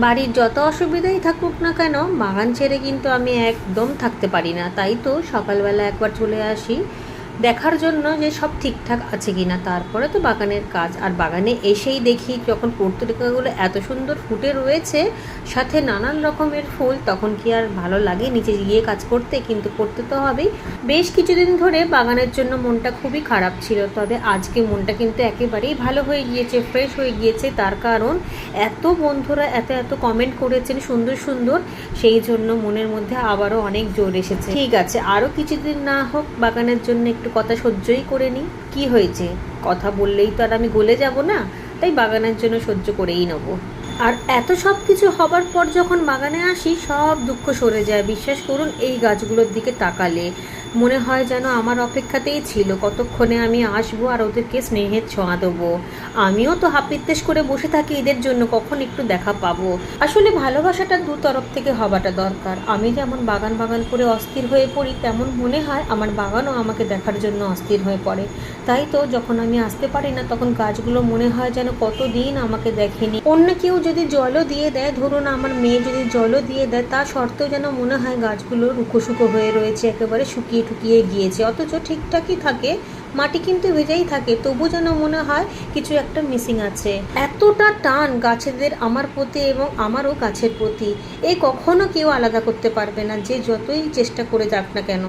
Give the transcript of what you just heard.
বাড়ির যত অসুবিধাই থাকুক না কেন, বাগান ছেড়ে কিন্তু আমি একদম থাকতে পারি না। তাই তো সকালবেলা একবার চলে আসি দেখার জন্য যে সব ঠিকঠাক আছে কি না। তারপরে তো বাগানের কাজ। আর বাগানে এসেই দেখি যখন পর্তুলিকাগুলো এত সুন্দর ফুটে রয়েছে, সাথে নানান রকমের ফুল, তখন কি আর ভালো লাগে নিচে গিয়ে কাজ করতে? কিন্তু করতে তো হবেই। বেশ কিছুদিন ধরে বাগানের জন্য মনটা খুবই খারাপ ছিল, তবে আজকে মনটা কিন্তু একেবারেই ভালো হয়ে গিয়েছে, ফ্রেশ হয়ে গিয়েছে। তার কারণ এত বন্ধুরা এত এত কমেন্ট করেছেন সুন্দর সুন্দর, সেই জন্য মনের মধ্যে আবারও অনেক জোর এসেছে। ঠিক আছে, আরও কিছুদিন না হোক, বাগানের জন্য একটু কথা সহ্যই করে নিই। কি হয়েছে, কথা বললেই তো আর আমি গলে যাব না, তাই বাগানের জন্য সহ্য করেই নেবো। আর এত সব কিছু হবার পর যখন বাগানে আসি, সব দুঃখ সরে যায়। বিশ্বাস করুন, এই গাছগুলোর দিকে তাকালে মনে হয় যেন আমার অপেক্ষাতেই ছিল, কতক্ষণে আমি আসবো আর ওদেরকে স্নেহের ছোঁয়া দেবো। আমিও তো হাপিত্তেশ করে বসে থাকি এদের জন্য, কখন একটু দেখা পাবো। আসলে ভালোবাসাটা দু তরফ থেকে হওয়াটা দরকার। আমি যেমন বাগান বাগান করে অস্থির হয়ে পড়ি, তেমন মনে হয় আমার বাগানও আমাকে দেখার জন্য অস্থির হয়ে পড়ে। তাই তো যখন আমি আসতে পারি না, তখন গাছগুলো মনে হয় যেন কতদিন আমাকে দেখেনি। অন্য কেউ যদি জলও দিয়ে দেয়, ধরুন আমার মেয়ে যদি জলও দিয়ে দেয়, তা সত্ত্বেও যেন মনে হয় গাছগুলো রুখো শুকো হয়ে রয়েছে, একেবারে শুকিয়ে ঠুকিয়ে গিয়েছে। অথচ ঠিকঠাকই থাকে, মাটি কিন্তু ভেজেই থাকে, তবু যেন মনে হয় কিছু একটা মিসিং আছে। এতটা টান গাছেদের আমার প্রতি এবং আমারও গাছের প্রতি, এ কখনো কেউ আলাদা করতে পারবে না, যে যতই চেষ্টা করে যাক না কেন।